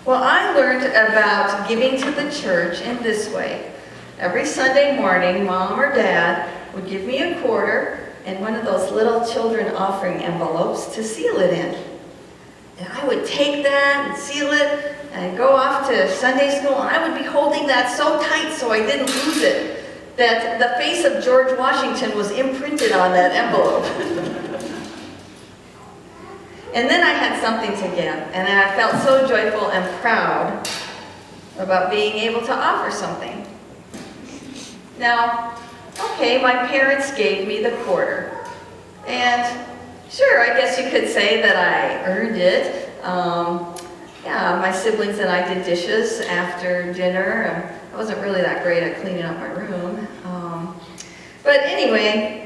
Well, I learned about giving to the church in this way. Every Sunday morning, Mom or Dad would give me a quarter and one of those little children offering envelopes to seal it in. And I would take that and seal it and go off to Sunday school, and I would be holding that so tight so I didn't lose it, that the face of George Washington was imprinted on that envelope. And then I had something to give, and I felt so joyful and proud about being able to offer something. Now, okay, my parents gave me the quarter, and sure, I guess you could say that I earned it. Yeah, my siblings and I did dishes after dinner, and I wasn't really that great at cleaning up my room. But anyway,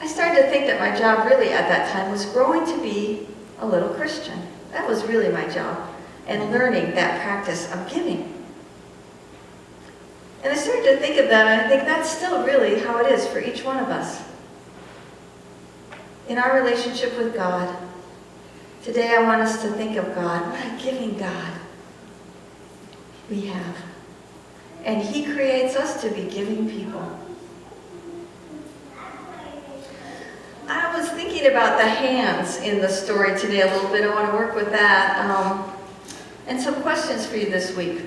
I started to think that my job really at that time was growing to be a little Christian. That was really my job, and learning that practice of giving. And I started to think of that, and I think that's still really how it is for each one of us. In our relationship with God, today I want us to think of God, what a giving God we have. And He creates us to be giving people. I was thinking about the hands in the story today a little bit. I want to work with that. And some questions for you this week.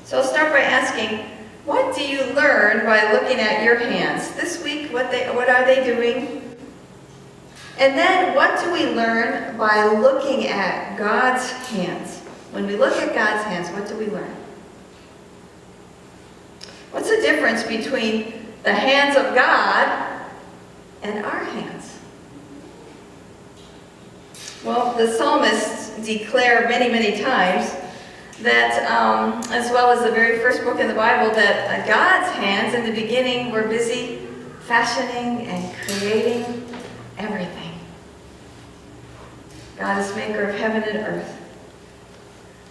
So I'll start by asking, what do you learn by looking at your hands? This week, what are they doing? And then, what do we learn by looking at God's hands? When we look at God's hands, what do we learn? What's the difference between the hands of God and our hands? Well, the psalmists declare many, many times that, as well as the very first book in the Bible, that God's hands in the beginning were busy fashioning and creating everything. God is maker of heaven and earth.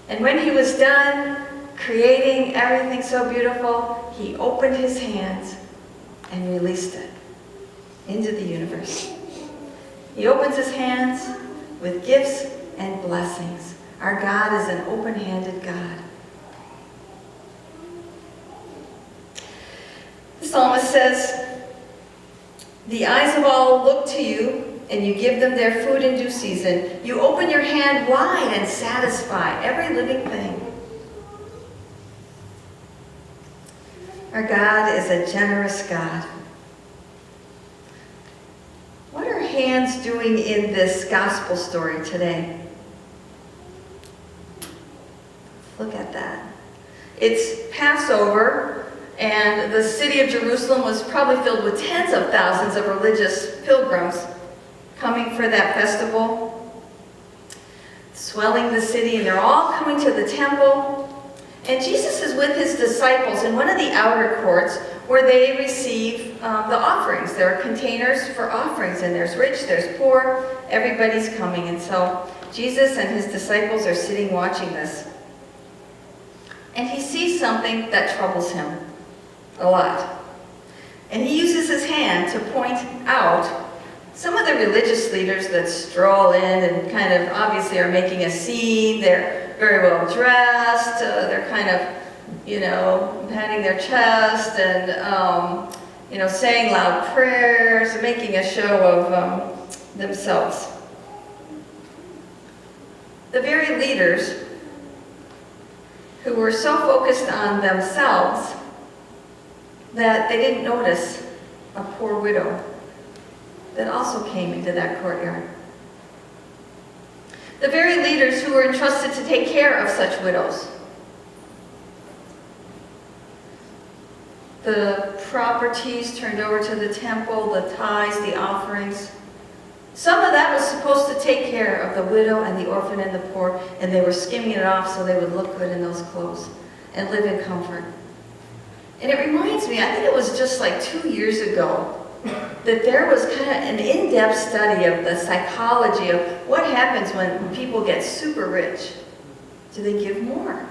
And when He was done creating everything so beautiful, He opened His hands and released it into the universe. He opens His hands with gifts and blessings. Our God is an open-handed God. The psalmist says, "The eyes of all look to you, and you give them their food in due season. You open your hand wide and satisfy every living thing." Our God is a generous God. What are hands doing in this gospel story today? Look at that. It's Passover, and the city of Jerusalem was probably filled with tens of thousands of religious pilgrims coming for that festival, swelling the city, and they're all coming to the temple. And Jesus is with His disciples in one of the outer courts where they receive the offerings. There are containers for offerings, and there's rich, there's poor, everybody's coming. And so Jesus and His disciples are sitting watching this. And He sees something that troubles Him a lot. And He uses His hand to point out some of the religious leaders that stroll in and kind of obviously are making a scene. They're very well dressed. They're kind of, patting their chest and, saying loud prayers, making a show of themselves. The very leaders who were so focused on themselves that they didn't notice a poor widow that also came into that courtyard. The very leaders who were entrusted to take care of such widows. The properties turned over to the temple, the tithes, the offerings. Some of that was supposed to take care of the widow and the orphan and the poor, and they were skimming it off so they would look good in those clothes and live in comfort. And it reminds me, I think it was just like 2 years ago, that there was kind of an in-depth study of the psychology of what happens when people get super rich. Do they give more?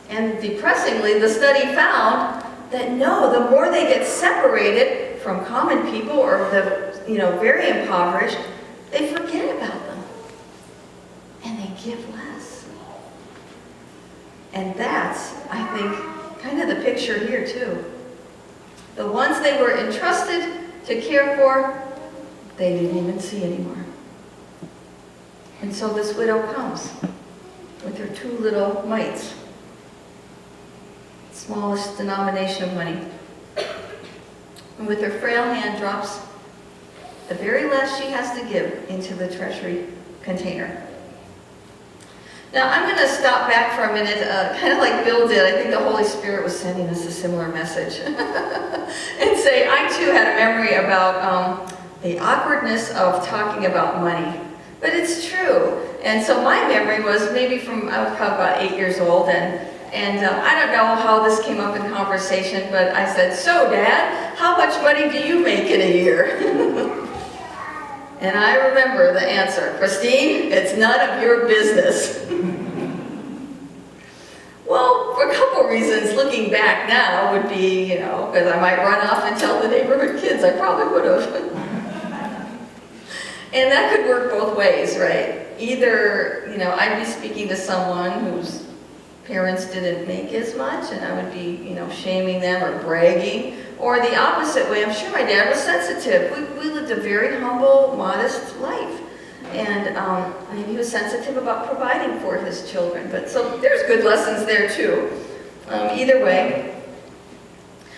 And depressingly, the study found that no, the more they get separated from common people or the very impoverished, they forget about them. give less. And that's, I think, kind of the picture here too. The ones they were entrusted to care for, they didn't even see anymore. And so this widow comes with her 2 little mites, smallest denomination of money, and with her frail hand drops the very last she has to give into the treasury container. Now I'm going to stop back for a minute, kind of like Bill did. I think the Holy Spirit was sending us a similar message. And say, I too had a memory about the awkwardness of talking about money. But it's true. And so my memory was maybe from, I was probably about 8 years old, and I don't know how this came up in conversation, but I said, "So Dad, how much money do you make in a year?" And I remember the answer, "Christine, it's none of your business." Well, for a couple reasons, looking back now would be, because I might run off and tell the neighborhood kids, I probably would have. And that could work both ways, right? Either, I'd be speaking to someone whose parents didn't make as much, and I would be, shaming them or bragging. Or the opposite way, I'm sure my dad was sensitive. We lived a very humble, modest life. And maybe he was sensitive about providing for his children. But so there's good lessons there too. Either way.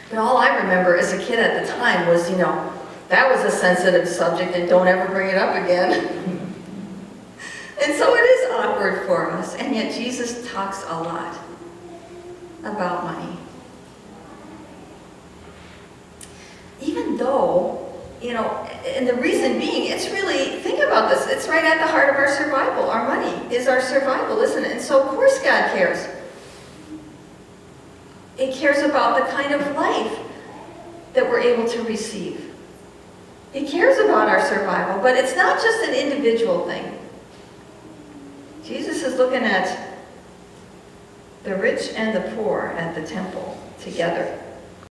But all I remember as a kid at the time was, that was a sensitive subject and don't ever bring it up again. And so it is awkward for us. And yet Jesus talks a lot about money. Even though, and the reason being, it's really, think about this, it's right at the heart of our survival. Our money is our survival, isn't it? And so of course God cares. It cares about the kind of life that we're able to receive. He cares about our survival, but it's not just an individual thing. Jesus is looking at the rich and the poor at the temple together.